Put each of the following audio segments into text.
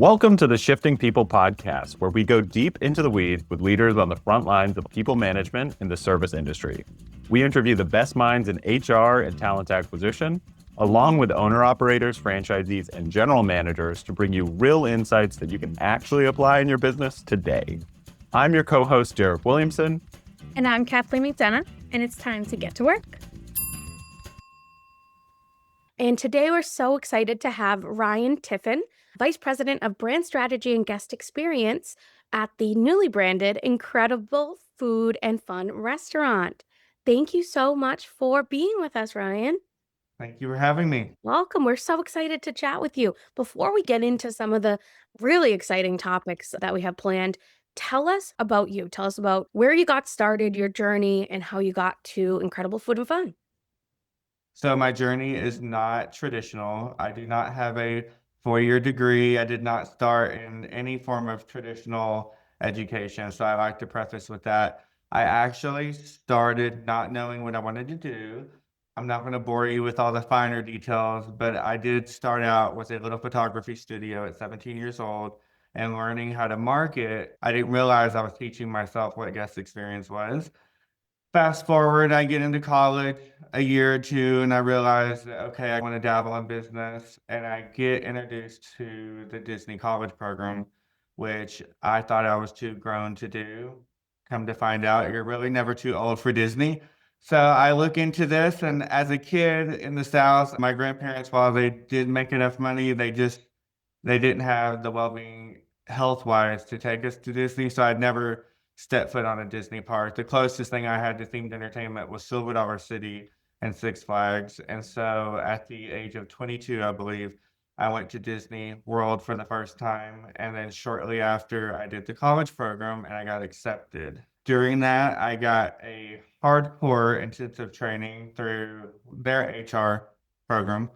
Welcome to the Shifting People podcast, where we go deep into the weeds with leaders on the front lines of people management in the service industry. We interview the best minds in HR and talent acquisition, along with owner-operators, franchisees, and general managers to bring you real insights that you can actually apply in your business today. I'm your co-host, Derek Williamson. And I'm Kathleen McDonough, and it's time to get to work. And today we're so excited to have Ryan Tiffin, Vice President of Brand Strategy and Guest Experience at the newly branded Incredible Food and Fun restaurant. Thank you so much for being with us, Ryan. Thank you for having me. Welcome. We're so excited to chat with you. Before we get into some of the really exciting topics that we have planned, tell us about you. Tell us about where you got started, your journey, and how you got to Incredible Food and Fun. So my journey is not traditional. I do not have a four-year degree. I did not start in any form of traditional education. So I like to preface with that. I actually started not knowing what I wanted to do. I'm not going to bore you with all the finer details, but I did start out with a little photography studio at 17 years old and learning how to market. I didn't realize I was teaching myself what guest experience was. Fast forward, I get into college a year or two, and I realize that, okay, I want to dabble in business, and I get introduced to the Disney College program, which I thought I was too grown to do. Come to find out, you're really never too old for Disney. So I look into this, and as a kid in the South, my grandparents, while they did make enough money, they didn't have the well-being health-wise to take us to Disney, so I'd never step foot on a Disney park. The closest thing I had to themed entertainment was Silver Dollar City and Six Flags. And so at the age of 22, I believe, I went to Disney World for the first time. And then shortly after, I did the college program and I got accepted. During that, I got a hardcore intensive training through their HR program.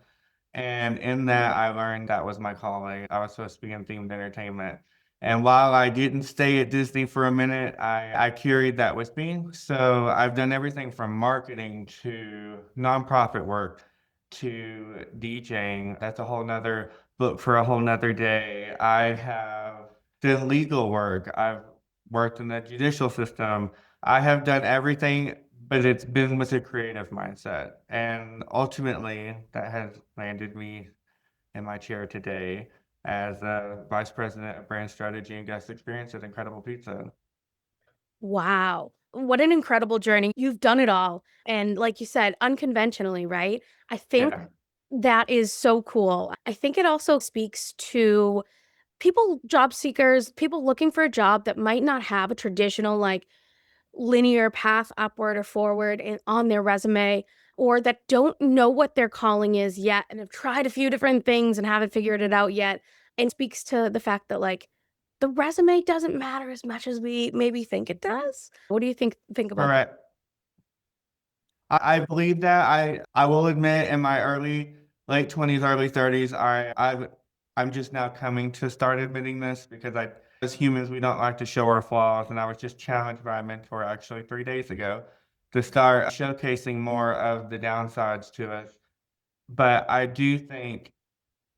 And in that, I learned that was my calling. I was supposed to be in themed entertainment. And while I didn't stay at Disney for a minute, I carried that with me. So I've done everything from marketing to nonprofit work to DJing. That's a whole nother book for a whole nother day. I have done legal work. I've worked in the judicial system. I have done everything, but it's been with a creative mindset. And ultimately, that has landed me in my chair today as a Vice President of Brand Strategy and Guest Experience at Incredible Pizza. Wow. What an incredible journey. You've done it all. And like you said, unconventionally, right? I think Yeah. that is so cool. I think it also speaks to people, job seekers, people looking for a job that might not have a traditional, like, linear path upward or forward on their resume, or that don't know what their calling is yet and have tried a few different things and haven't figured it out yet. And speaks to the fact that, like, the resume doesn't matter as much as we maybe think it does. What do you think about that? Correct. I believe that. I will admit in my late 20s, early 30s, I'm just now coming to start admitting this because as humans, we don't like to show our flaws. And I was just challenged by a mentor actually 3 days ago to start showcasing more of the downsides to us. But I do think,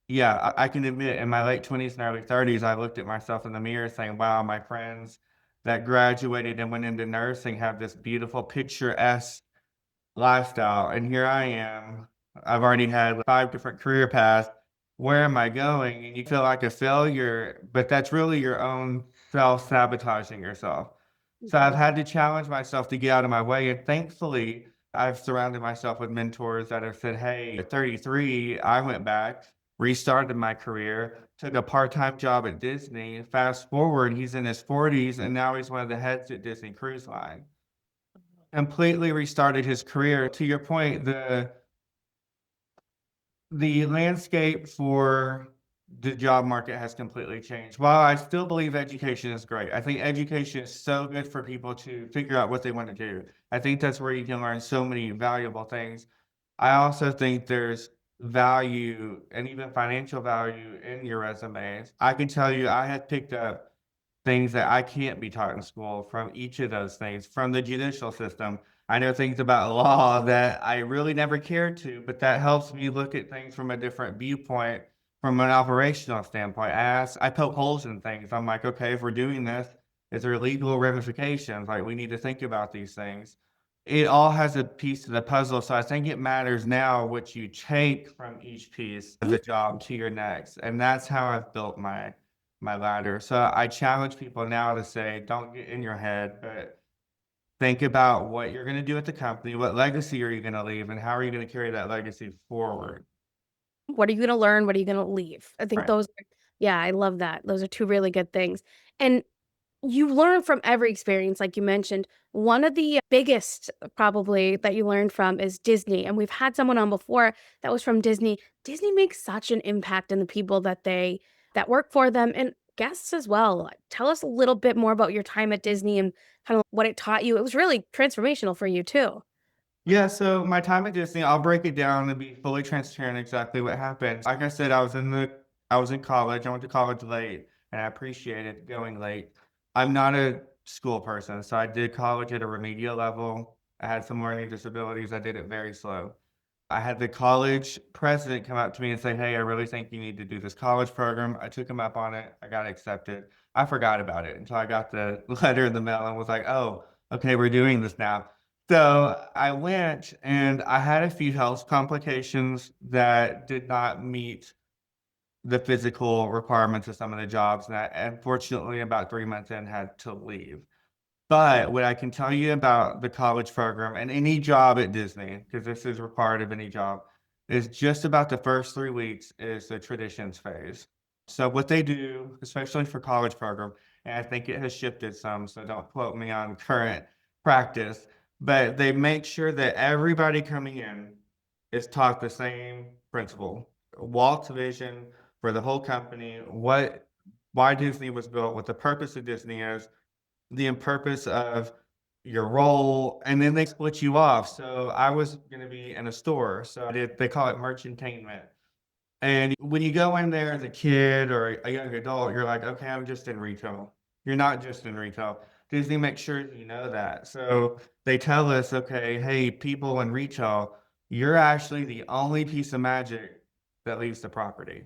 yeah, I can admit in my late 20s and early 30s, I looked at myself in the mirror saying, wow, my friends that graduated and went into nursing have this beautiful picturesque lifestyle. And here I am. I've already had 5 different career paths. Where am I going? And you feel like a failure, but that's really your own self-sabotaging yourself. So I've had to challenge myself to get out of my way. And thankfully, I've surrounded myself with mentors that have said, hey, at 33, I went back, restarted my career, took a part-time job at Disney. Fast forward, he's in his 40s, and now he's one of the heads at Disney Cruise Line. Completely restarted his career. To your point, the landscape for the job market has completely changed. While I still believe education is great, I think education is so good for people to figure out what they want to do. I think that's where you can learn so many valuable things. I also think there's value and even financial value in your resumes. I can tell you I had picked up things that I can't be taught in school from each of those things, from the judicial system. I know things about law that I really never cared to, but that helps me look at things from a different viewpoint, from an operational standpoint. I poke holes in things. I'm like, okay, if we're doing this, is there legal ramifications? Like, we need to think about these things. It all has a piece of the puzzle. So I think it matters now what you take from each piece of the job to your next. And that's how I've built my ladder. So I challenge people now to say, don't get in your head, but think about what you're going to do at the company, what legacy are you going to leave, and how are you going to carry that legacy forward? What are you gonna learn? What are you gonna leave? I think Right. those are yeah, I love that. Those are 2 really good things. And you learn from every experience, like you mentioned. One of the biggest probably that you learned from is Disney, and we've had someone on before that was from Disney. Disney makes such an impact in the people that work for them and guests as well. Tell us a little bit more about your time at Disney and kind of what it taught you. It was really transformational for you too. Yeah, so my time at Disney, I'll break it down and be fully transparent exactly what happened. Like I said, I was in college. I went to college late, and I appreciated going late. I'm not a school person, so I did college at a remedial level. I had some learning disabilities. I did it very slow. I had the college president come up to me and say, "Hey, I really think you need to do this college program." I took him up on it. I got accepted. I forgot about it until I got the letter in the mail and was like, "Oh, okay, we're doing this now." So I went and I had a few health complications that did not meet the physical requirements of some of the jobs. And I, unfortunately, about 3 months in, had to leave. But what I can tell you about the college program and any job at Disney, because this is required of any job, is just about the first 3 weeks is the traditions phase. So what they do, especially for college program, and I think it has shifted some, so don't quote me on current practice, but they make sure that everybody coming in is taught the same principle. Walt's vision for the whole company, why Disney was built, what the purpose of Disney is, the purpose of your role, and then they split you off. So I was gonna be in a store, so they call it merchantainment. And when you go in there as a kid or a young adult, you're like, okay, I'm just in retail. You're not just in retail. Disney makes sure you know that. So they tell us, okay, hey, people in retail, you're actually the only piece of magic that leaves the property.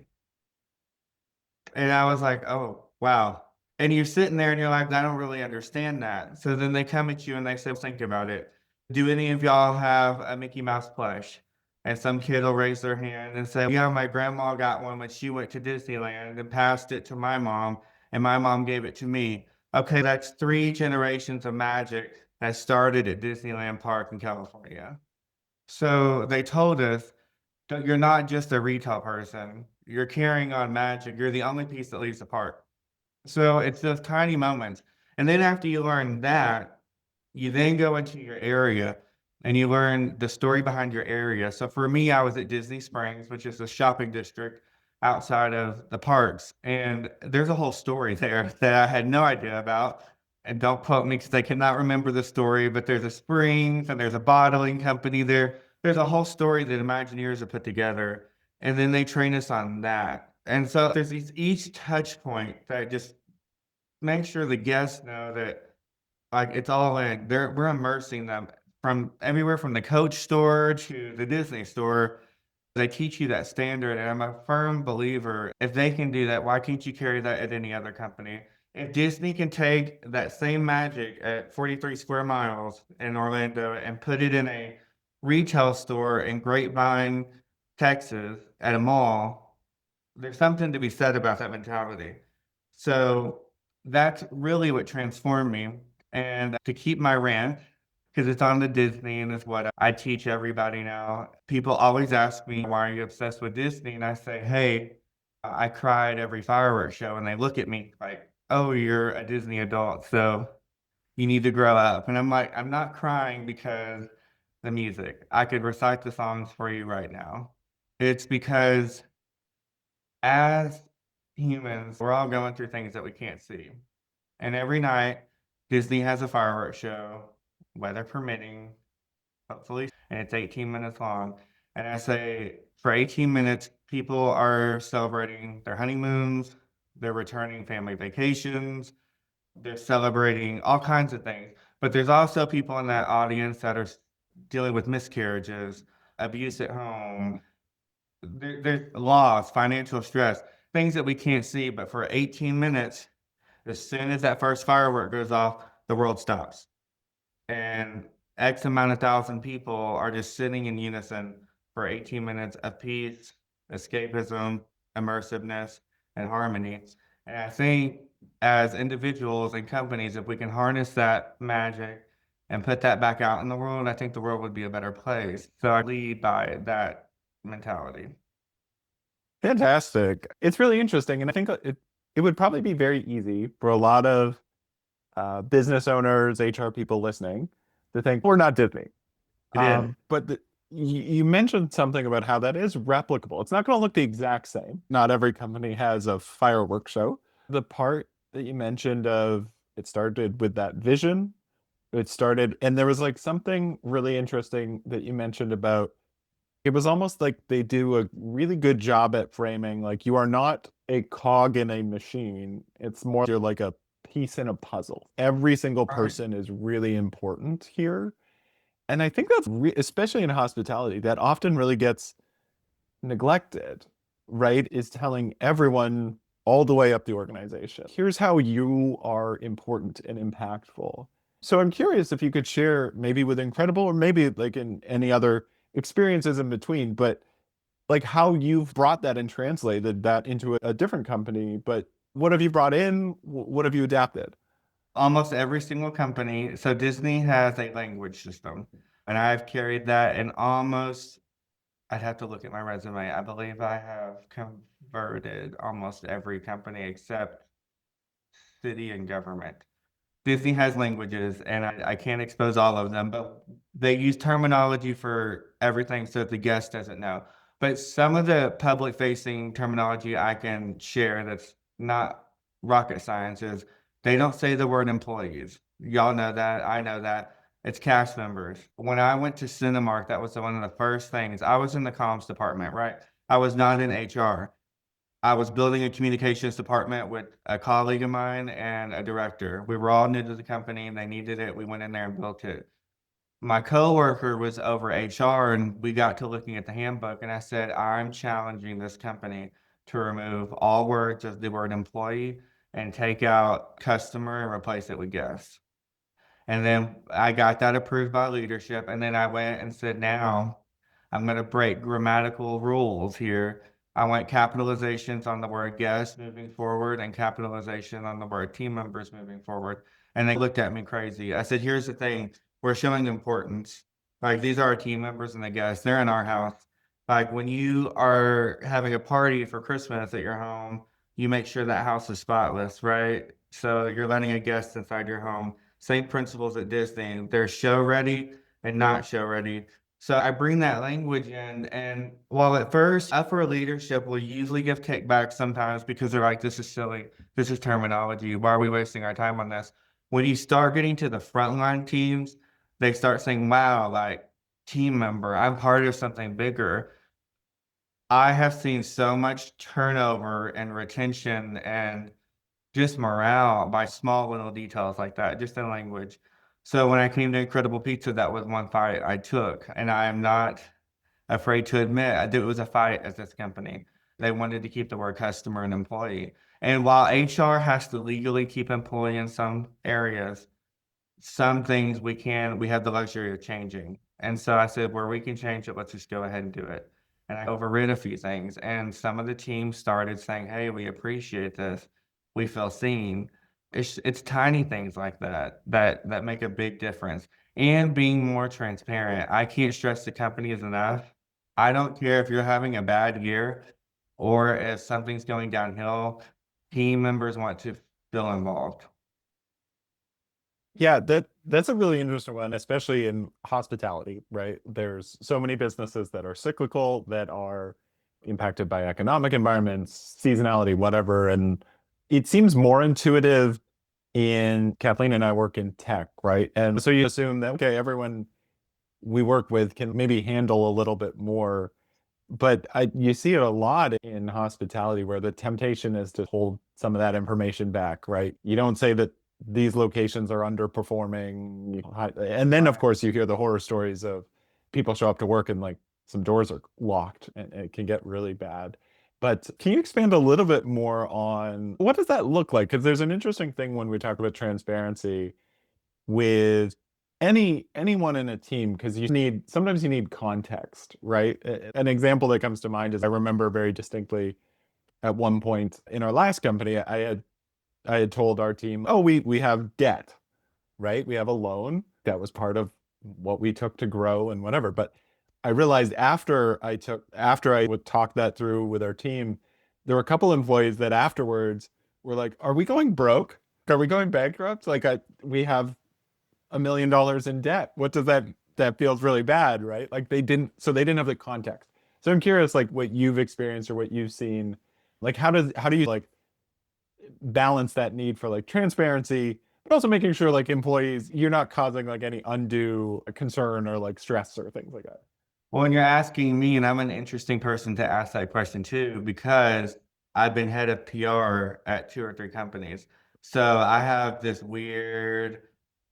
And I was like, "Oh, wow." And you're sitting there and you're like, "I don't really understand that." So then they come at you and they say, "Think about it. Do any of y'all have a Mickey Mouse plush?" And some kid will raise their hand and say, "Yeah, my grandma got one when she went to Disneyland and passed it to my mom, and my mom gave it to me." Okay, that's 3 generations of magic that started at Disneyland Park in California. So they told us, you're not just a retail person. You're carrying on magic. You're the only piece that leaves the park." So it's those tiny moments. And then after you learn that, you then go into your area and you learn the story behind your area. So for me, I was at Disney Springs, which is a shopping district outside of the parks. And there's a whole story there that I had no idea about. And don't quote me because I cannot remember the story, but there's a Springs and there's a bottling company there. There's a whole story that Imagineers have put together. And then they train us on that. And so there's each touch point that just makes sure the guests know that like, it's all in. We're immersing them from everywhere from the Coach store to the Disney store. They teach you that standard, and I'm a firm believer, if they can do that, why can't you carry that at any other company? If Disney can take that same magic at 43 square miles in Orlando and put it in a retail store in Grapevine, Texas, at a mall, there's something to be said about that mentality. So that's really what transformed me. And to keep my rant, because it's on the Disney and it's what I teach everybody now. People always ask me, why are you obsessed with Disney? And I say, hey, I cry at every fireworks show. And they look at me like, oh, you're a Disney adult, so you need to grow up. And I'm like, I'm not crying because the music. I could recite the songs for you right now. It's because as humans, we're all going through things that we can't see. And every night, Disney has a fireworks show, weather permitting, hopefully, and it's 18 minutes long. And I say, for 18 minutes, people are celebrating their honeymoons, they're returning family vacations, they're celebrating all kinds of things. But there's also people in that audience that are dealing with miscarriages, abuse at home, there's loss, financial stress, things that we can't see. But for 18 minutes, as soon as that first firework goes off, the world stops. And X amount of thousand people are just sitting in unison for 18 minutes of peace, escapism, immersiveness, and harmony. And I think as individuals and companies, if we can harness that magic and put that back out in the world, I think the world would be a better place. So I lead by that mentality. Fantastic. It's really interesting. And I think it would probably be very easy for a lot of business owners, HR people listening to think we're not Disney. But you mentioned something about how that is replicable. It's not going to look the exact same. Not every company has a fireworks show. The part that you mentioned of it started with that vision, and there was like something really interesting that you mentioned about it was almost like they do a really good job at framing like you are not a cog in a machine. It's more you're like a piece in a puzzle. Every single Right. person is really important here. And I think that's especially in hospitality, that often really gets neglected, right? Is telling everyone all the way up the organization, here's how you are important and impactful. So I'm curious if you could share maybe with Incredible or maybe like in any other experiences in between, but like how you've brought that and translated that into a different company, but what have you brought in? What have you adapted? Almost every single company. So Disney has a language system, and I've carried that in almost, I'd have to look at my resume. I believe I have converted almost every company except city and government. Disney has languages, and I can't expose all of them, but they use terminology for everything so that the guest doesn't know. But some of the public facing terminology I can share that's not rocket science is they don't say the word employees. Y'all know that. I know that. It's cast members. When I went to Cinemark, that was one of the first things. I was in the comms department, right? I was not in HR. I was building a communications department with a colleague of mine and a director. We were all new to the company and they needed it. We went in there and built it. My coworker was over HR and we got to looking at the handbook and I said, I'm challenging this company to remove all words of the word employee and take out customer and replace it with guest. And then I got that approved by leadership. And then I went and said, now I'm going to break grammatical rules here. I want capitalizations on the word guest moving forward and capitalization on the word team members moving forward. And they looked at me crazy. I said, here's the thing. We're showing importance. Like these are our team members and the guests. They're in our house. Like when you are having a party for Christmas at your home, you make sure that house is spotless, right? So you're letting a guest inside your home. Same principles at Disney. They're show ready and not show ready. So I bring that language in, and while at first upper leadership will usually give kickback sometimes because they're like, this is silly, this is terminology, why are we wasting our time on this? When you start getting to the frontline teams, they start saying, wow, like team member, I'm part of something bigger. I have seen so much turnover and retention and just morale by small little details like that, just in language. So when I came to Incredible Pizza, that was one fight I took, and I am not afraid to admit it was a fight at this company. They wanted to keep the word customer and employee. And while HR has to legally keep employee in some areas, some things we have the luxury of changing. And so I said, where we can change it, let's just go ahead and do it. And I overrid a few things. And some of the teams started saying, hey, we appreciate this. We feel seen. It's tiny things like that make a big difference. And being more transparent. I can't stress the companies enough. I don't care if you're having a bad year or if something's going downhill, team members want to feel involved. Yeah, that's a really interesting one, especially in hospitality, right? There's so many businesses that are cyclical, that are impacted by economic environments, seasonality, whatever. And it seems more intuitive in Kathleen and I work in tech, right? And so you assume that, okay, everyone we work with can maybe handle a little bit more. But you see it a lot in hospitality where the temptation is to hold some of that information back, right? You don't say that these locations are underperforming. And then, of course, you hear the horror stories of people show up to work and like some doors are locked and it can get really bad. But can you expand a little bit more on what does that look like? Because there's an interesting thing when we talk about transparency with anyone in a team, because sometimes you need context, right? An example that comes to mind is I remember very distinctly at one point in our last company, I had told our team, oh, we have debt, right? We have a loan that was part of what we took to grow and whatever. But I realized after I would talk that through with our team, there were a couple employees that afterwards were like, "Are we going broke? Are we going bankrupt? Like we have $1 million in debt. What does that feels really bad, right?" Like they didn't have the context. So I'm curious, like what you've experienced or what you've seen, like how do you like balance that need for like transparency, but also making sure like employees, you're not causing like any undue concern or like stress or things like that. Well, when you're asking me, and I'm an interesting person to ask that question too, because I've been head of PR at 2 or 3 companies. So I have this weird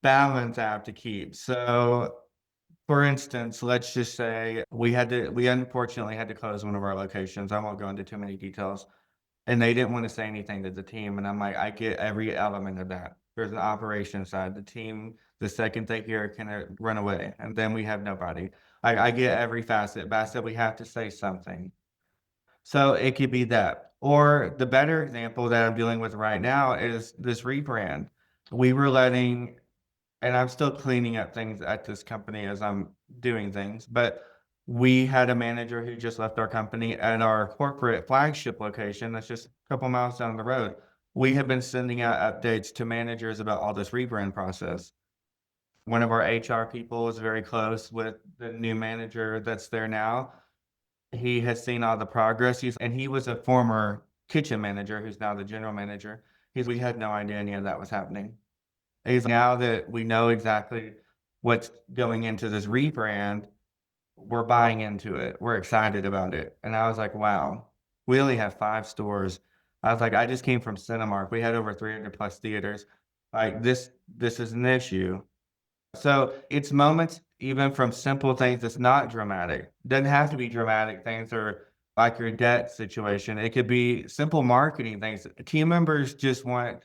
balance I have to keep. So, for instance, let's just say we unfortunately had to close one of our locations. I won't go into too many details. And they didn't want to say anything to the team. And I'm like, I get every element of that. There's an operations side. The team, the second they hear it, can run away. And then we have nobody. I get every facet, but I said we have to say something. So it could be that. Or the better example that I'm dealing with right now is this rebrand. We were letting, and I'm still cleaning up things at this company as I'm doing things, but we had a manager who just left our company at our corporate flagship location that's just a couple miles down the road. We have been sending out updates to managers about all this rebrand process. One of our HR people is very close with the new manager that's there now. He has seen all the progress. He was a former kitchen manager who's now the general manager. We had no idea any of that was happening. Is now that we know exactly what's going into this rebrand, we're buying into it. We're excited about it. And I was like, wow, we only have 5 stores. I was like, I just came from Cinemark. We had over 300 plus theaters. Like this is an issue. So it's moments even from simple things that's not dramatic. Doesn't have to be dramatic things or like your debt situation. It could be simple marketing things. Team members just want,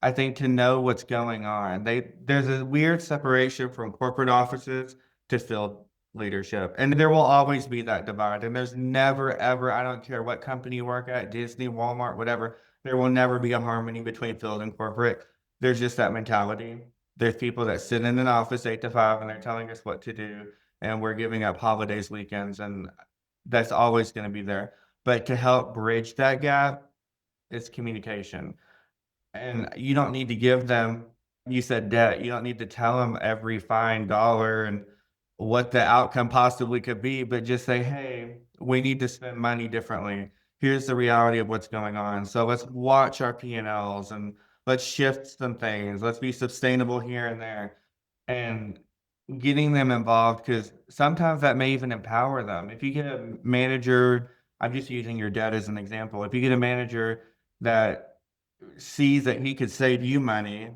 I think, to know what's going on. There's a weird separation from corporate offices to field leadership, and there will always be that divide. And there's never ever, I don't care what company you work at, Disney, Walmart, whatever, there will never be a harmony between field and corporate. There's just that mentality. There's people that sit in an office 8 to 5 and they're telling us what to do, and we're giving up holidays, weekends, and that's always going to be there. But to help bridge that gap, it's communication. And you don't need to give them, you said debt, you don't need to tell them every fine dollar and what the outcome possibly could be, but just say, hey, we need to spend money differently. Here's the reality of what's going on. So let's watch our P&Ls and let's shift some things. Let's be sustainable here and there. And getting them involved, because sometimes that may even empower them. If you get a manager, I'm just using your debt as an example. If you get a manager that sees that he could save you money,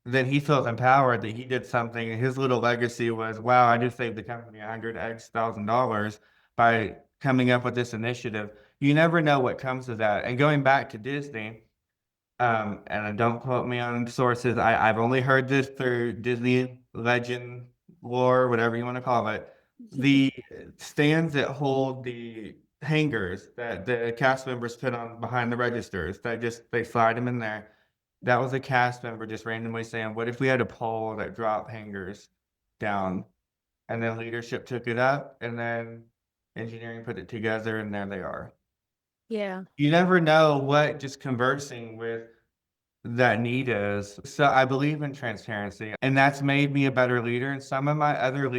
then he feels empowered that he did something. And his little legacy was, wow, I just saved the company $100,000 by coming up with this initiative. You never know what comes of that. And going back to Disney, and don't quote me on sources, I've only heard this through Disney legend, lore, whatever you want to call it. The stands that hold the hangers that the cast members put on behind the registers, they slide them in there. That was a cast member just randomly saying, what if we had a pole that dropped hangers down? And then leadership took it up, and then engineering put it together, and there they are. Yeah. You never know what just conversing with that need is. So I believe in transparency, and that's made me a better leader. And some of my other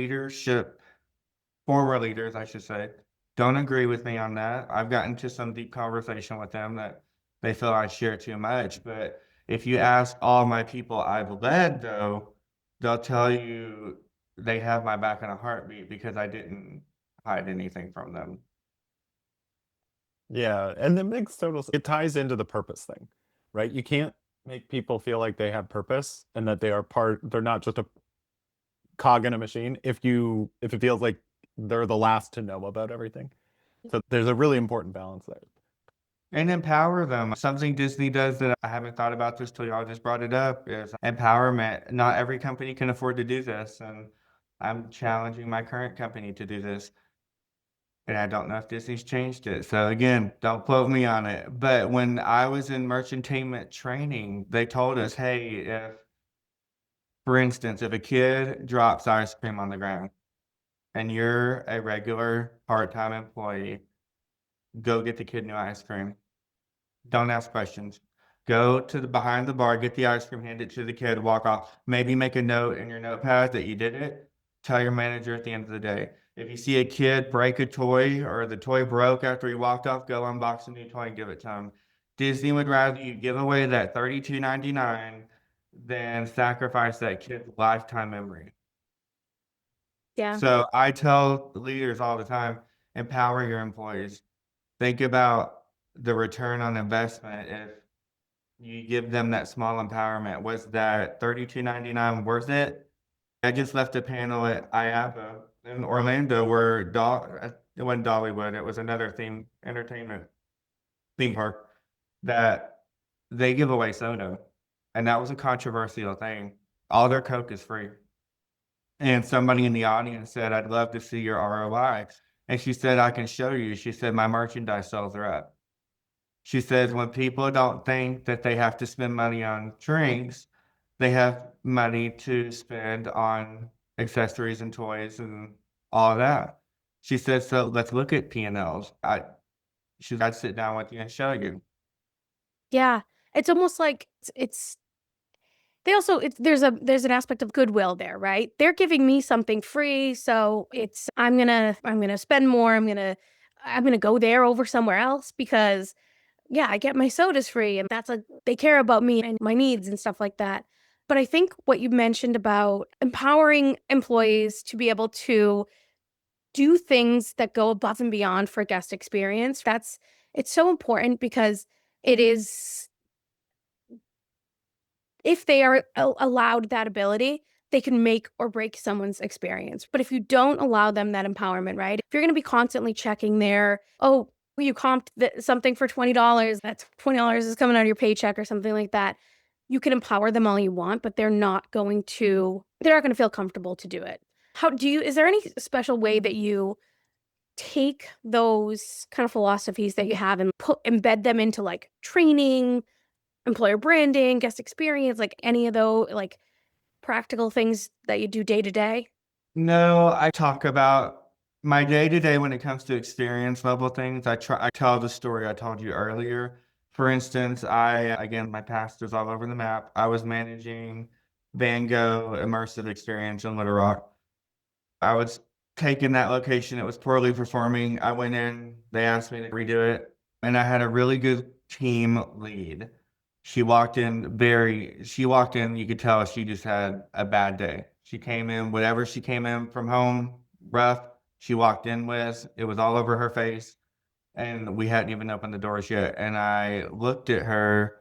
former leaders, I should say, don't agree with me on that. I've gotten into some deep conversation with them that they feel I share too much. But if you ask all my people I've led, though, they'll tell you they have my back in a heartbeat because I didn't hide anything from them. Yeah, and it makes it ties into the purpose thing, right? You can't make people feel like they have purpose and that they're not just a cog in a machine if it feels like they're the last to know about everything. So there's a really important balance there. And empower them. Something Disney does that I haven't thought about this till y'all just brought it up is empowerment. Not every company can afford to do this, and I'm challenging my current company to do this. And I don't know if Disney's changed it. So again, don't quote me on it. But when I was in merchantainment training, they told us, hey, for instance, if a kid drops ice cream on the ground and you're a regular part-time employee, go get the kid new ice cream. Don't ask questions. Go to the behind the bar, get the ice cream, hand it to the kid, walk off. Maybe make a note in your notepad that you did it. Tell your manager at the end of the day. If you see a kid break a toy or the toy broke after he walked off, go unbox a new toy and give it to him. Disney would rather you give away that $32.99 than sacrifice that kid's lifetime memory. Yeah. So I tell leaders all the time, empower your employees. Think about the return on investment if you give them that small empowerment. Was that $32.99 worth it? I just left a panel at IAPA in Orlando where it wasn't Dollywood, it was another entertainment theme park that they give away soda. And that was a controversial thing. All their Coke is free. And somebody in the audience said, I'd love to see your ROI. And she said, I can show you. She said, my merchandise sales are up. She says, when people don't think that they have to spend money on drinks, they have money to spend on accessories and toys and all that. She says, so let's look at P&Ls. I'd sit down with you and show you. Yeah. It's almost like it's they also there's an aspect of goodwill there, right? They're giving me something free, so it's I'm gonna spend more. I'm gonna go there over somewhere else because yeah, I get my sodas free, and they care about me and my needs and stuff like that. But I think what you mentioned about empowering employees to be able to do things that go above and beyond for guest experience, it's so important because it is if they are allowed that ability, they can make or break someone's experience. But if you don't allow them that empowerment, right? If you're going to be constantly checking you comped something for $20, that's $20 is coming out of your paycheck or something like that. You can empower them all you want, but they're not going to feel comfortable to do it. Is there any special way that you take those kind of philosophies that you have and embed them into like training, employer branding, guest experience, like any of those like practical things that you do day to day? No, I talk about my day to day when it comes to experience level things. I tell the story I told you earlier. For instance, again, my past is all over the map. I was managing Van Gogh immersive experience in Little Rock. I was taking that location. It was poorly performing. I went in, they asked me to redo it, and I had a really good team lead. She walked in, you could tell she just had a bad day. She came in, whatever she came in from home, rough, she walked in with, it was all over her face, and we hadn't even opened the doors yet. And I looked at her,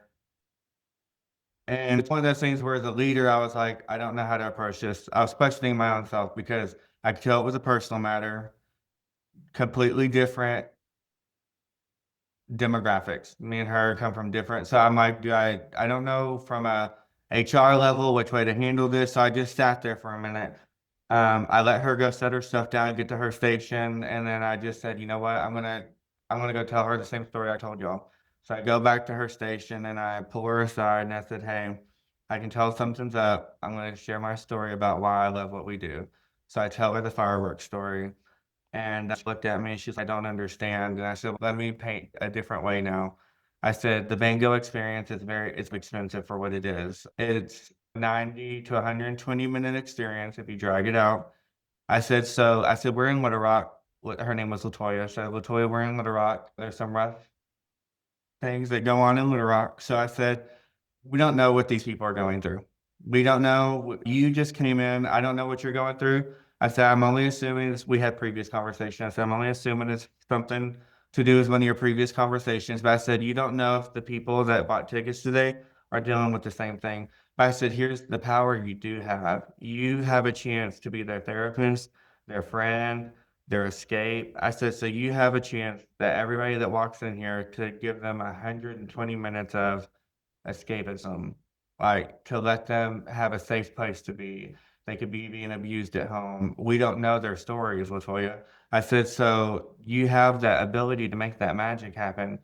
and it's one of those things where as a leader, I was like, I don't know how to approach this. I was questioning my own self because I could tell it was a personal matter, completely different demographics. Me and her come from different. So I'm like, I don't know from a HR level which way to handle this. So I just sat there for a minute. I let her go set her stuff down and get to her station, and then I just said, you know what, I'm gonna go tell her the same story I told y'all. So I go back to her station and I pull her aside and I said, hey, I can tell something's up. I'm gonna share my story about why I love what we do. So I tell her the fireworks story. And she looked at me and she's like, I don't understand. And I said, let me paint a different way now. I said, the Van Gogh experience it's expensive for what it is. It's 90 to 120-minute experience if you drag it out. I said, we're in Little Rock. Her name was Latoya. I said, Latoya, we're in Little Rock. There's some rough things that go on in Little Rock. So I said, we don't know what these people are going through. We don't know. You just came in. I don't know what you're going through. I said, I'm only assuming we had previous conversations. I said, I'm only assuming it's something to do with one of your previous conversations. But I said, you don't know if the people that bought tickets today are dealing with the same thing. But I said, here's the power you do have. You have a chance to be their therapist, their friend, their escape. I said, so you have a chance that everybody that walks in here to give them 120 minutes of escapism, like to let them have a safe place to be. They could be being abused at home. We don't know their stories, Latoya. I said, so you have that ability to make that magic happen.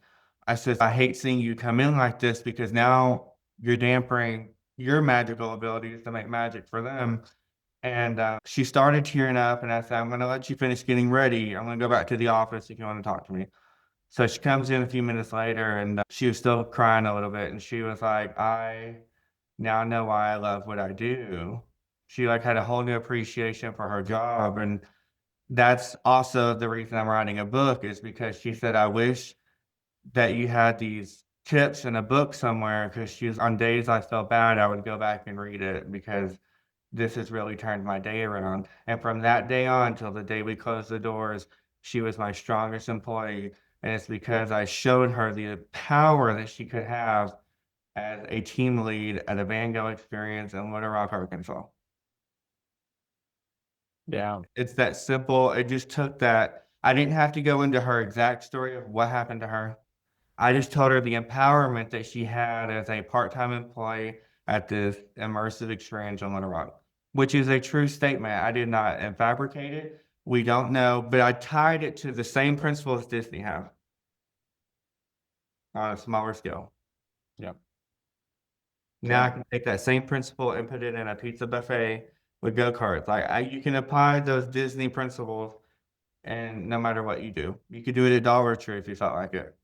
I said, I hate seeing you come in like this because now you're dampering your magical abilities to make magic for them. And she started tearing up, and I said, I'm going to let you finish getting ready. I'm going to go back to the office if you want to talk to me. So she comes in a few minutes later, and she was still crying a little bit, and she was like, I now know why I love what I do. She like had a whole new appreciation for her job, and that's also the reason I'm writing a book is because she said, I wish that you had these tips in a book somewhere because she was on days I felt bad, I would go back and read it because this has really turned my day around. And from that day on till the day we closed the doors, she was my strongest employee. And it's because I showed her the power that she could have as a team lead at a Van Gogh experience in Little Rock, Arkansas. Yeah. It's that simple. It just took that. I didn't have to go into her exact story of what happened to her. I just told her the empowerment that she had as a part-time employee at this immersive experience in Little Rock, which is a true statement. I did not fabricate it. We don't know, but I tied it to the same principles Disney have on a smaller scale. Yep. Now I can take that same principle and put it in a pizza buffet with go-karts. Like you can apply those Disney principles, and no matter what you do, you could do it at Dollar Tree if you felt like it.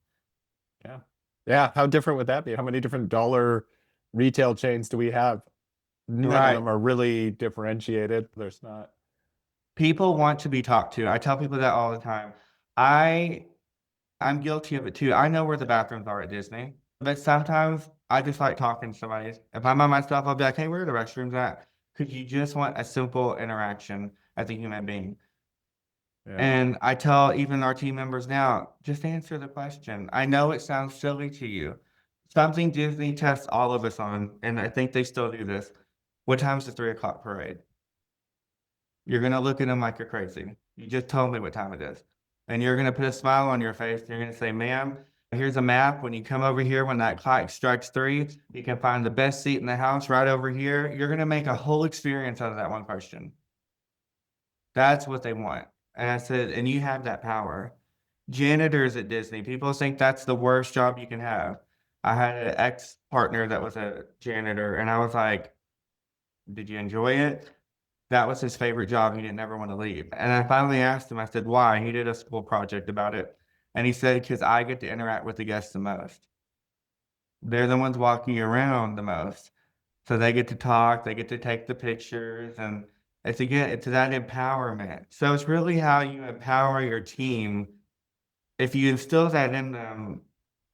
Yeah. Yeah. How different would that be? How many different dollar retail chains do we have? None of Right. them are really differentiated. There's not. People want to be talked to. I tell people that all the time. I I'm guilty of it too. I know where the bathrooms are at Disney, but sometimes I just like talking to somebody. If I'm by myself, I'll be like, "Hey, where are the restrooms at?" Because you just want a simple interaction as a human being. Yeah. And I tell even our team members now, just answer the question. I know it sounds silly to you. Something Disney tests all of us on, and I think they still do this. What time's the 3 o'clock parade? You're gonna look at them like you're crazy. You just told me what time it is. And you're gonna put a smile on your face. You're gonna say, ma'am, here's a map. When you come over here, when that clock strikes 3, you can find the best seat in the house right over here. You're gonna make a whole experience out of that one question. That's what they want. And I said, and you have that power. Janitors at Disney, people think that's the worst job you can have. I had an ex-partner that was a janitor, and I was like, did you enjoy it? That was his favorite job, he didn't ever wanna leave, and I finally asked him, I said, "Why?" He did a school project about it, and he said, "'Cause I get to interact with the guests the most. They're the ones walking around the most, so they get to talk, they get to take the pictures, and it's again, it's that empowerment." So it's really how you empower your team. If you instill that in them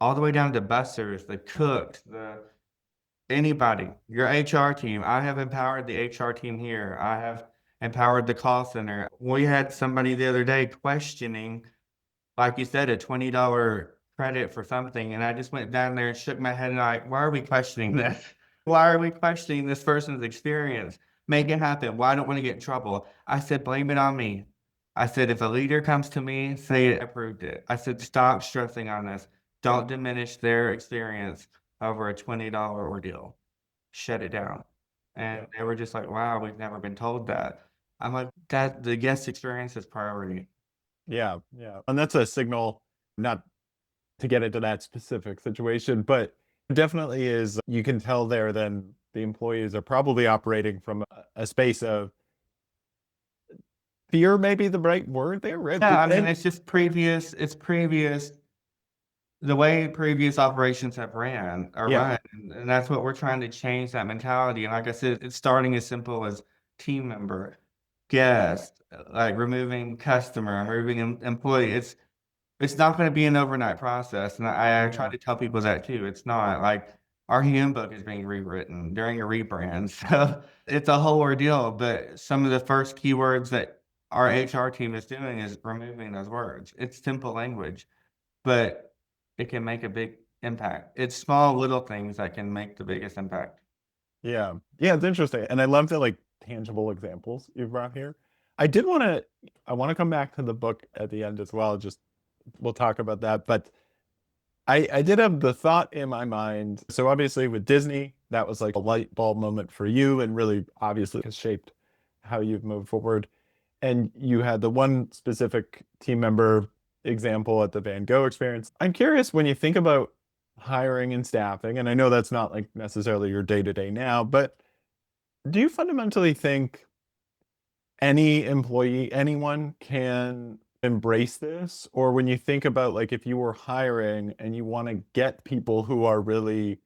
all the way down to bussers, the cooks, the anybody, your HR team. I have empowered the HR team here. I have empowered the call center. We had somebody the other day questioning, like you said, a $20 credit for something. And I just went down there and shook my head and like, why are we questioning this? Why are we questioning this person's experience? Make it happen. Why don't want to get in trouble? I said, blame it on me. I said, if a leader comes to me, say it approved it. I said, stop stressing on this. Don't diminish their experience over a $20 ordeal. Shut it down. And they were just like, wow, we've never been told that. I'm like, that the guest experience is priority. Yeah. Yeah. And that's a signal, not to get into that specific situation, but definitely is, you can tell there then the employees are probably operating from a space of fear, maybe the right word there, right? Yeah, I mean, it's just previous the way previous operations have ran or Yeah. run, and that's what we're trying to change that mentality. And like I said, it's starting as simple as team member, guest, like removing customer, removing employee. It's not going to be an overnight process, and I try Yeah. to tell people that too. It's not like our handbook is being rewritten during a rebrand, so it's a whole ordeal. But some of the first keywords that our HR team is doing is removing those words. It's simple language, but it can make a big impact. It's small little things that can make the biggest impact. Yeah. Yeah, it's interesting. And I love the like tangible examples you brought here. I want to come back to the book at the end as well. Just we'll talk about that. But I did have the thought in my mind. So obviously with Disney, that was like a light bulb moment for you and really obviously has shaped how you've moved forward. And you had the one specific team member example at the Van Gogh experience. I'm curious when you think about hiring and staffing, and I know that's not like necessarily your day to day now, but do you fundamentally think any employee, anyone can embrace this? Or when you think about like if you were hiring and you want to get people who are really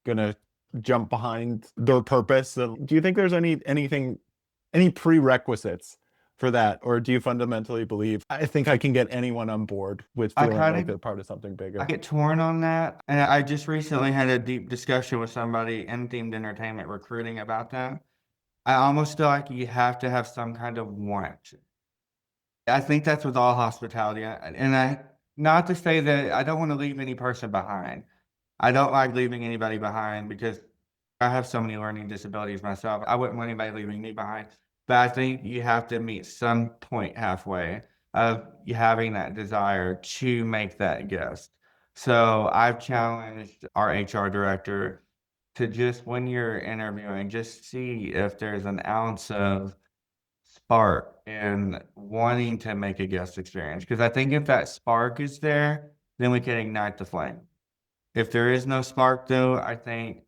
gonna jump behind their purpose, do you think there's any prerequisites for that? Or do you fundamentally believe, I think I can get anyone on board with I feeling kind like of they're part of something I bigger? get torn on that. And I just recently had a deep discussion with somebody in themed entertainment recruiting about that. I almost feel like you have to have some kind of want. I think that's with all hospitality. Not to say that I don't want to leave any person behind. I don't like leaving anybody behind because I have so many learning disabilities myself. I wouldn't want anybody leaving me behind. But I think you have to meet some point halfway of you having that desire to make that guest. So I've challenged our HR director to just when you're interviewing, just see if there's an ounce of spark and wanting to make a guest experience. Because I think if that spark is there, then we can ignite the flame. If there is no spark, though, I think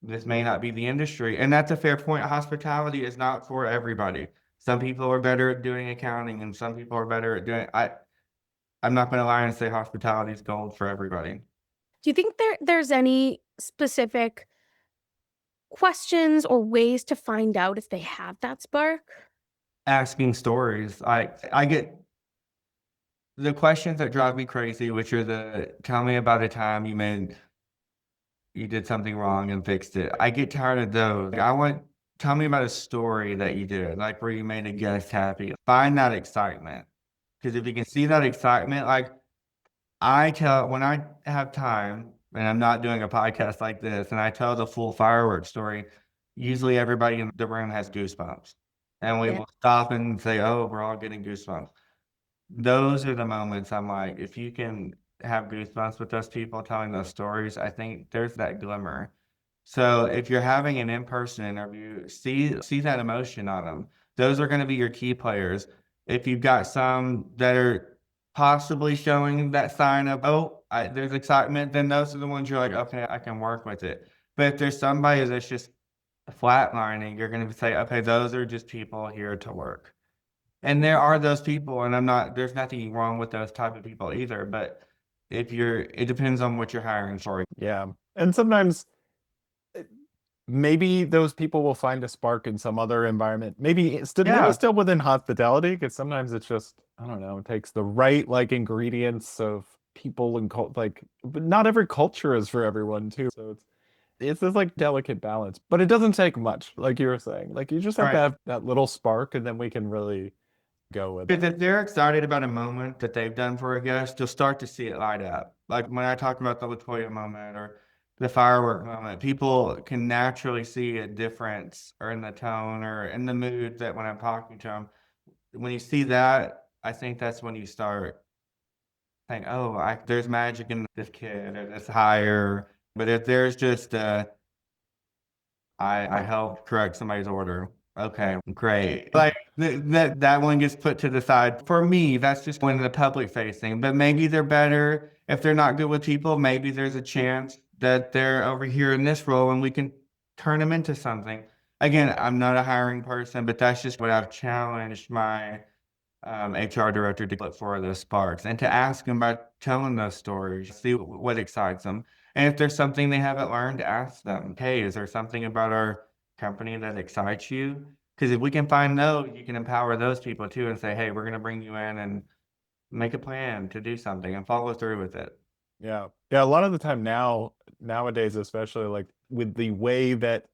this may not be the industry. And that's a fair point. Hospitality is not for everybody. Some people are better at doing accounting, and some people are better at doing. I'm not going to lie and say hospitality is gold for everybody. Do you think there's any specific questions or ways to find out if they have that spark? Asking stories, I get the questions that drive me crazy, which are the tell me about a time you did something wrong and fixed it. I get tired of those. I want tell me about a story that you did, like where you made a guest happy. Find that excitement. Because if you can see that excitement, like I tell when I have time and I'm not doing a podcast like this and I tell the full fireworks story, usually everybody in the room has goosebumps. And we Yeah. will stop and say, oh, we're all getting goosebumps. Those are the moments I'm like, if you can have goosebumps with those people telling those stories, I think there's that glimmer. So if you're having an in-person interview, see that emotion on them. Those are going to be your key players. If you've got some that are possibly showing that sign of, oh, there's excitement, then those are the ones you're like, okay, I can work with it. But if there's somebody that's just flatlining, you're going to say, okay, those are just people here to work. And there are those people, and there's nothing wrong with those type of people either. But it depends on what you're hiring for. Yeah. And sometimes maybe those people will find a spark in some other environment. Maybe Yeah, still within hospitality, because sometimes it's just, I don't know, it takes the right like ingredients of people and like, but not every culture is for everyone too. So it's this like delicate balance, but it doesn't take much, like you were saying. Like you just have to right. have that little spark, and then we can really go with Because it. if they're excited about a moment that they've done for a guest, you'll start to see it light up. Like when I talk about the Latoya moment or the firework moment, people can naturally see a difference or in the tone or in the mood that when I'm talking to them. When you see that, I think that's when you start saying, oh, there's magic in this kid or this hire. But if there's just, I helped correct somebody's order. Okay, great. Like that one gets put to the side. For me, that's just when the public facing. But maybe they're better if they're not good with people. Maybe there's a chance that they're over here in this role and we can turn them into something. Again, I'm not a hiring person, but that's just what I've challenged my HR director to look for those sparks and to ask them about telling those stories, see what excites them. And if there's something they haven't learned, ask them, hey, is there something about our company that excites you? Because if we can find those, you can empower those people too and say, hey, we're going to bring you in and make a plan to do something and follow through with it. Yeah. Yeah. A lot of the time nowadays, especially like with the way that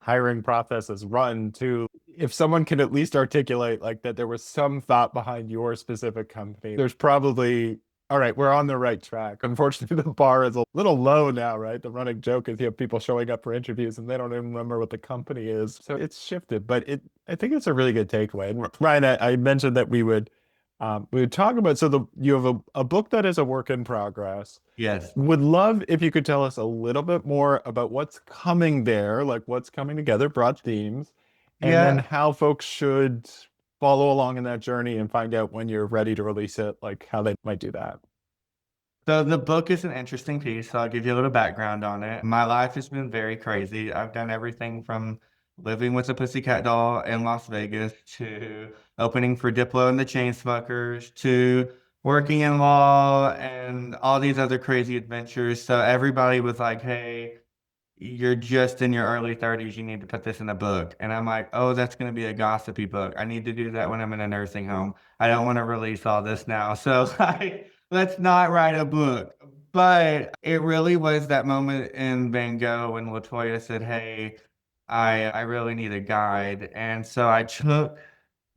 hiring process is run too, if someone can at least articulate like that there was some thought behind your specific company, there's probably All right, we're on the right track. Unfortunately, the bar is a little low now, right? The running joke is you have people showing up for interviews and they don't even remember what the company is. So it's shifted, but I think it's a really good takeaway. And Ryan, I mentioned that we would talk about, you have a book that is a work in progress. Yes. Would love if you could tell us a little bit more about what's coming there, like what's coming together, broad themes, and then Yeah. how folks should follow along in that journey and find out when you're ready to release it, like how they might do that. So the book is an interesting piece. So I'll give you a little background on it. My life has been very crazy. I've done everything from living with a pussycat doll in Las Vegas to opening for Diplo and the Chainsmokers to working in law and all these other crazy adventures. So everybody was like, hey, you're just in your early 30s. You need to put this in a book. And I'm like, oh, that's going to be a gossipy book. I need to do that when I'm in a nursing home. I don't want to release all this now. So let's not write a book. But it really was that moment in Van Gogh when Latoya said, hey, I really need a guide. And so I took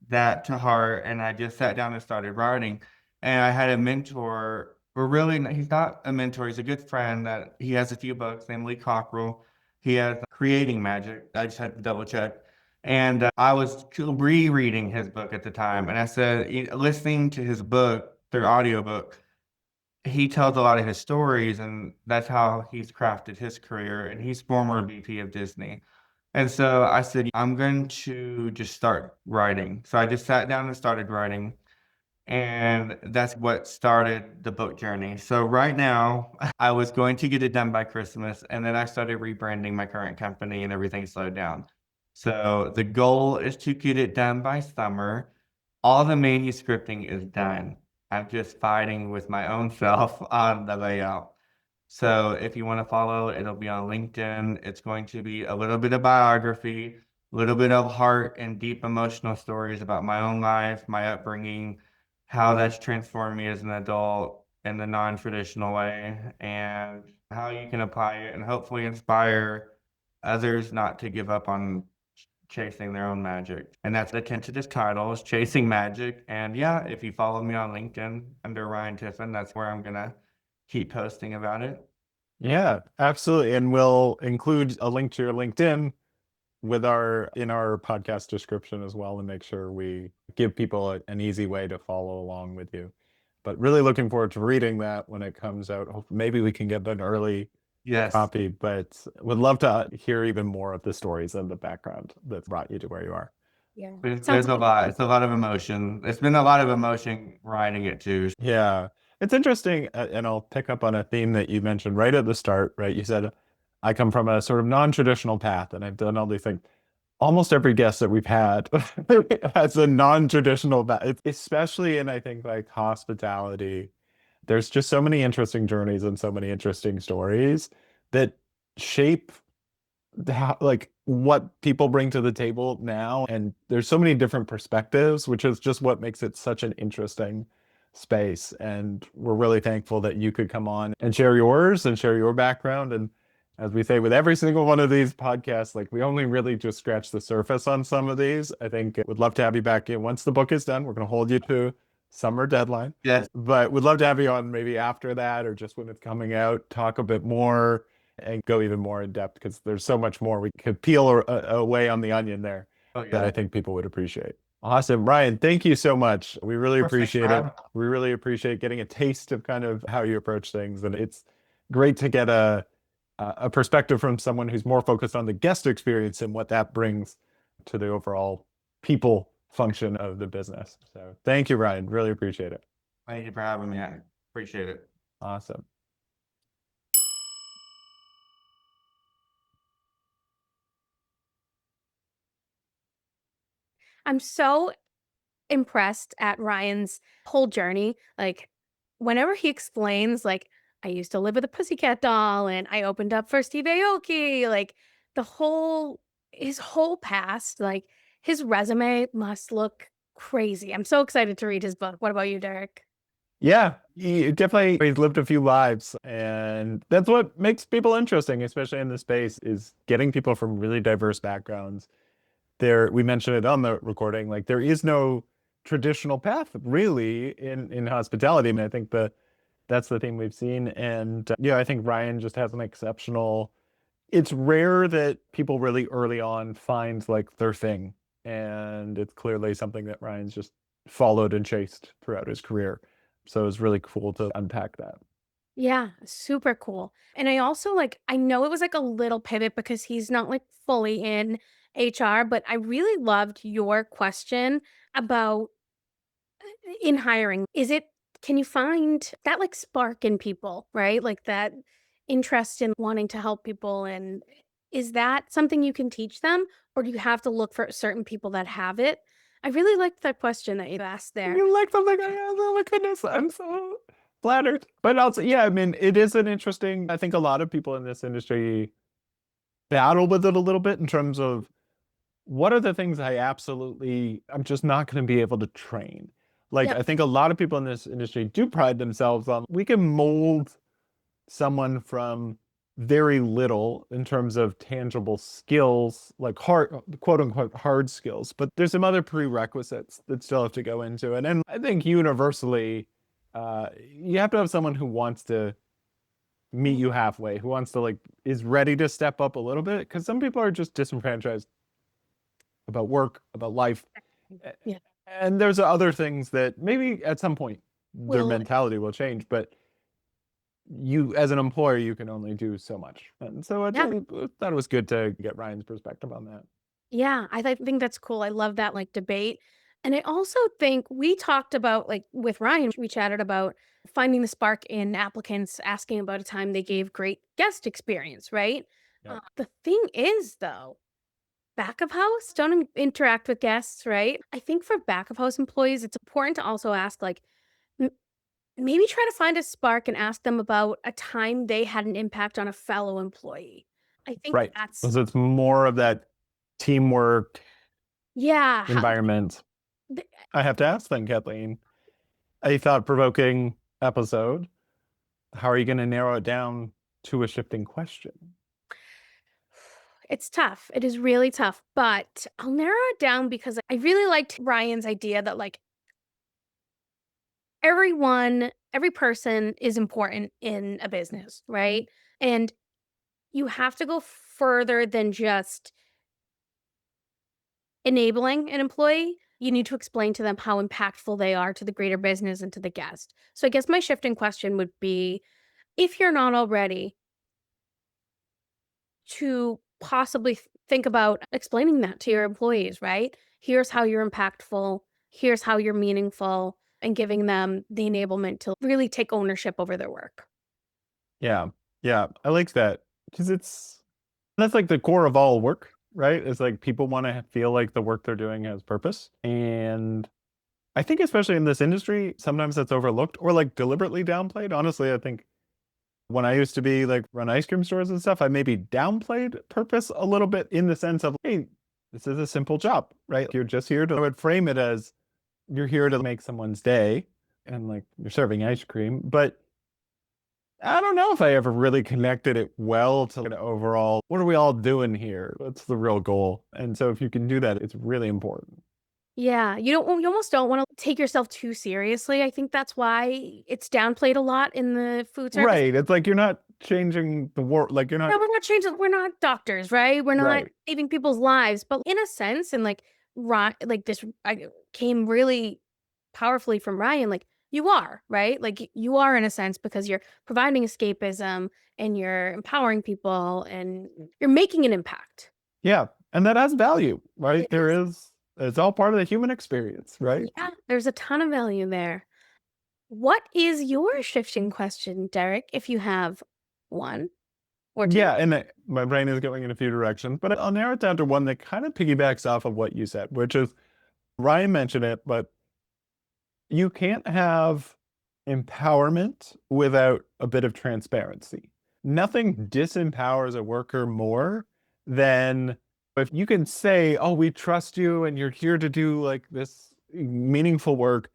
that to heart and I just sat down and started writing. And I had a mentor, or really, he's not a mentor, he's a good friend that he has a few books named Lee Cockrell. He has Creating Magic. I just had to double check. And I was rereading his book at the time. And I said, listening to his book through audiobook, he tells a lot of his stories, and that's how he's crafted his career. And he's former VP of Disney. And so I said, I'm going to just start writing. So I just sat down and started writing. And that's what started the book journey. So right now, I was going to get it done by Christmas, and then I started rebranding my current company and everything slowed down. So the goal is to get it done by summer. All the manuscripting is done. I'm just fighting with my own self on the layout. So if you want to follow, it'll be on LinkedIn. It's going to be a little bit of biography, a little bit of heart and deep emotional stories about my own life, my upbringing, how that's transformed me as an adult in the non-traditional way, and how you can apply it and hopefully inspire others not to give up on chasing their own magic. And that's the tentative title is Chasing Magic. And yeah, if you follow me on LinkedIn under Ryan Tiffin, that's where I'm gonna keep posting about it. Yeah, absolutely. And we'll include a link to your LinkedIn in our podcast description as well, and make sure we give people an easy way to follow along with you. But really looking forward to reading that when it comes out. Maybe we can get an early Yes. copy, but would love to hear even more of the stories and the background that brought you to where you are. Yeah. There's Sounds a lot. It's a lot of emotion. It's been a lot of emotion writing it too. Yeah, it's interesting, and I'll pick up on a theme that you mentioned right at the start, right? You said, I come from a sort of non-traditional path, and I've done all these things. Almost every guest that we've had has a non-traditional path, especially in, I think, like hospitality. There's just so many interesting journeys and so many interesting stories that shape like what people bring to the table now. And there's so many different perspectives, which is just what makes it such an interesting space. And we're really thankful that you could come on and share yours and share your background. And as we say with every single one of these podcasts, like we only really just scratch the surface on some of these. I think would love to have you back in once the book is done. We're going to hold you to summer deadline. Yes. But we'd love to have you on maybe after that or just when it's coming out, talk a bit more and go even more in depth because there's so much more we could peel away on the onion there Oh, yeah. that I think people would appreciate. Awesome. Ryan, thank you so much. We really Of course, thanks for appreciate it. having me. We really appreciate getting a taste of kind of how you approach things. And it's great to get a perspective from someone who's more focused on the guest experience and what that brings to the overall people function of the business. So thank you, Ryan. Really appreciate it. Thank you for having me. I appreciate it. Awesome. I'm so impressed at Ryan's whole journey. Like, whenever he explains, like, I used to live with a pussycat doll and I opened up for Steve Aoki, like, his whole past, like, his resume must look crazy. I'm so excited to read his book. What about you, Derek? Yeah, he's lived a few lives, and that's what makes people interesting, especially in this space, is getting people from really diverse backgrounds. We mentioned it on the recording, like there is no traditional path really in hospitality. I mean, I think That's the theme we've seen. And I think Ryan just has an exceptional. It's rare that people really early on find like their thing. And it's clearly something that Ryan's just followed and chased throughout his career. So it's really cool to unpack that. Yeah, super cool. And I also like I know it was like a little pivot because he's not like fully in HR, but I really loved your question about in hiring. Is it can you find that like spark in people, right? Like that interest in wanting to help people and is that something you can teach them or do you have to look for certain people that have it? I really liked that question that you asked there. You like something I have? Oh my goodness, I'm so flattered. But also, yeah, I mean, it is an interesting, I think a lot of people in this industry battle with it a little bit in terms of what are the things I'm just not going to be able to train. Like, Yep. I think a lot of people in this industry do pride themselves on, we can mold someone from very little in terms of tangible skills, like hard, quote unquote, hard skills. But there's some other prerequisites that still have to go into it. And I think universally, you have to have someone who wants to meet you halfway, who wants to like, is ready to step up a little bit. Because some people are just disenfranchised about work, about life. Yeah. And there's other things that maybe at some point their Well, mentality will change, but you as an employer, you can only do so much. And so I yeah. thought it was good to get Ryan's perspective on that. Yeah, think that's cool. I love that like debate. And I also think we talked about like with Ryan, we chatted about finding the spark in applicants asking about a time they gave great guest experience, right? Yep. The thing is though, back of house don't interact with guests, right? I think for back of house employees, it's important to also ask like m- maybe try to find a spark and ask them about a time they had an impact on a fellow employee. I think Right. that's Because it's more of that teamwork yeah, environment. I have to ask then, Kathleen, a thought-provoking episode. How are you going to narrow it down to a shifting question? it's tough. It is really tough, but I'll narrow it down because I really liked Ryan's idea that like every person is important in a business, right? And you have to go further than just enabling an employee. You need to explain to them how impactful they are to the greater business and to the guest. So I guess my shifting question would be if you're not already to possibly think about explaining that to your employees, right? Here's how you're impactful, here's how you're meaningful, and giving them the enablement to really take ownership over their work. Yeah. Yeah. I like that because that's like the core of all work, right? It's like people want to feel like the work they're doing has purpose. And I think especially in this industry, sometimes that's overlooked or like deliberately downplayed. Honestly, I think when I used to be like run ice cream stores and stuff, I maybe downplayed purpose a little bit in the sense of, hey, this is a simple job, right? You're just here to, I would frame it as you're here to make someone's day and like you're serving ice cream. But I don't know if I ever really connected it well to an overall, what are we all doing here? What's the real goal? And so if you can do that, it's really important. Yeah, you almost don't want to take yourself too seriously. I think that's why it's downplayed a lot in the food service. Right. It's like you're not changing the world. Like you're not, No, we're not changing. We're not doctors, right? We're not right. saving people's lives, but in a sense, and like this, I came really powerfully from Ryan. Like you are, right? Like you are in a sense because you're providing escapism and you're empowering people and you're making an impact. Yeah. And that has value, right? It is. It's all part of the human experience, right? Yeah, there's a ton of value there. What is your shifting question, Derek? If you have one or two. Yeah. And my brain is going in a few directions, but I'll narrow it down to one that kind of piggybacks off of what you said, which is Ryan mentioned it, but you can't have empowerment without a bit of transparency. Nothing disempowers a worker more than if you can say, oh, we trust you and you're here to do like this meaningful work.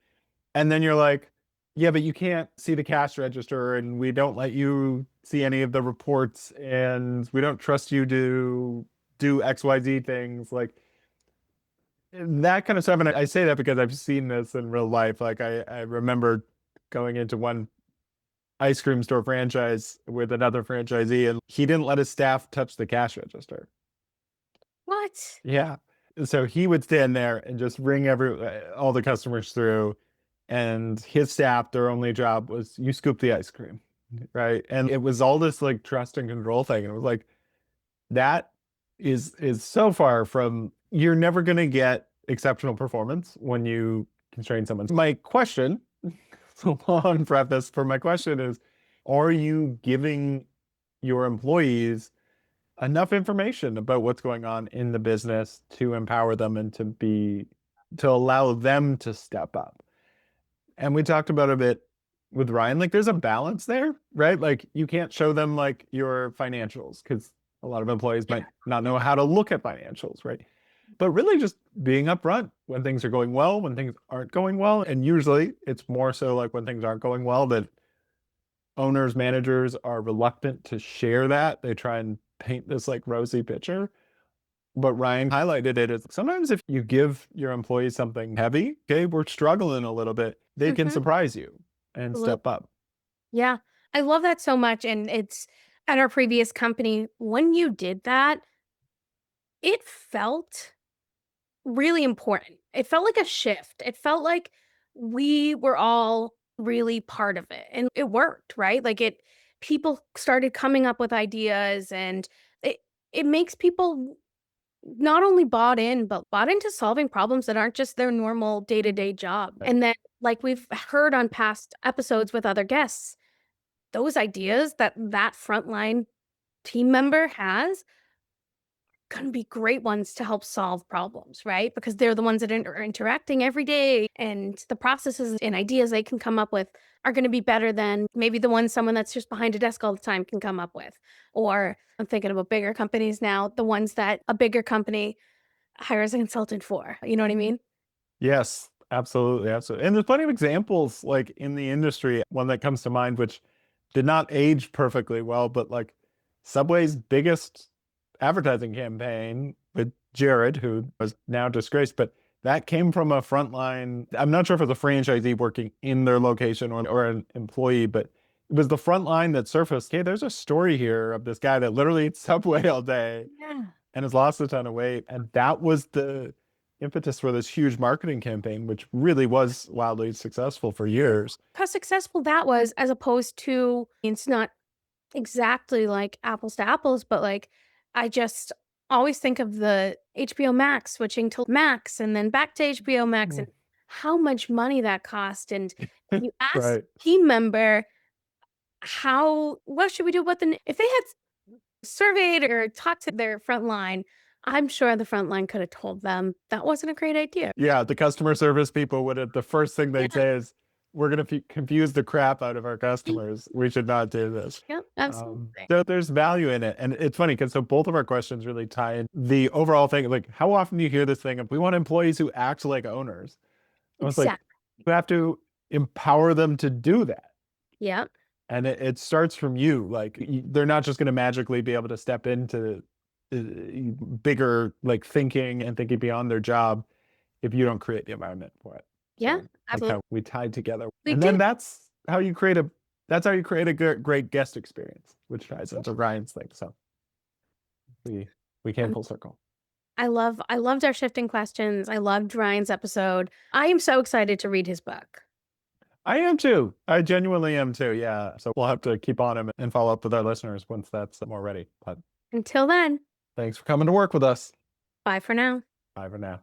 And then you're like, yeah, but you can't see the cash register and we don't let you see any of the reports and we don't trust you to do XYZ things. Like that kind of stuff. And I say that because I've seen this in real life. Like I remember going into one ice cream store franchise with another franchisee, and he didn't let his staff touch the cash register. What? Yeah. So he would stand there and just ring all the customers through, and his staff, their only job was you scoop the ice cream, right? And it was all this like trust and control thing. And it was like that is so far from, you're never going to get exceptional performance when you constrain someone. My question, so long preface for my question is, are you giving your employees enough information about what's going on in the business to empower them and to allow them to step up? And we talked about a bit with Ryan, like there's a balance there, right? Like you can't show them like your financials because a lot of employees might not know how to look at financials, right? But really just being upfront when things are going well, when things aren't going well. And usually it's more so like when things aren't going well that owners, managers are reluctant to share that. They try and paint this like rosy picture. But Ryan highlighted it as sometimes if you give your employees something heavy, okay, we're struggling a little bit, they can surprise you and step up. Yeah, I love that so much. And it's at our previous company, when you did that, it felt really important. It felt like a shift. It felt like we were all really part of it and it worked, right? Like people started coming up with ideas and it it makes people not only bought in, but bought into solving problems that aren't just their normal day-to-day job. Right. And then like we've heard on past episodes with other guests, those ideas that frontline team member has can be great ones to help solve problems, right? Because they're the ones that are interacting every day, and the processes and ideas they can come up with are going to be better than maybe the ones someone that's just behind a desk all the time can come up with. Or I'm thinking about bigger companies now, the ones that a bigger company hires a consultant for. You know what I mean? Yes, absolutely, absolutely. And there's plenty of examples like in the industry. One that comes to mind, which did not age perfectly well, but like Subway's biggest advertising campaign with Jared, who was now disgraced, but that came from a frontline. I'm not sure if it was a franchisee working in their location or an employee, but it was the front line that surfaced. Hey, there's a story here of this guy that literally eats Subway all day Yeah. and has lost a ton of weight. And that was the impetus for this huge marketing campaign, which really was wildly successful for years. How successful that was, as opposed to, it's not exactly like apples to apples, but like I just always think of the HBO Max switching to Max and then back to HBO Max and how much money that cost. And you ask Right. team member what should we do about if they had surveyed or talked to their front line, I'm sure the front line could have told them that wasn't a great idea. Yeah, the customer service people would have, the first thing they'd Yeah. say is, we're going to confuse the crap out of our customers. We should not do this. Yep, absolutely. So there's value in it. And it's funny because so both of our questions really tie in the overall thing. Like, how often do you hear this thing of we want employees who act like owners? I was like, Exactly. you have to empower them to do that. Yep. And it starts from you. Like, they're not just going to magically be able to step into bigger like thinking and thinking beyond their job if you don't create the environment for it. Yeah, So like absolutely. how we tied together. We And then did. that's how you create a great guest experience, which ties into Ryan's thing. So we came full circle. I loved our shifting questions. I loved Ryan's episode. I am so excited to read his book. I am too. I genuinely am too. Yeah. So we'll have to keep on him and follow up with our listeners once that's more ready. But Until then, thanks for coming to work with us. bye for now. Bye for now.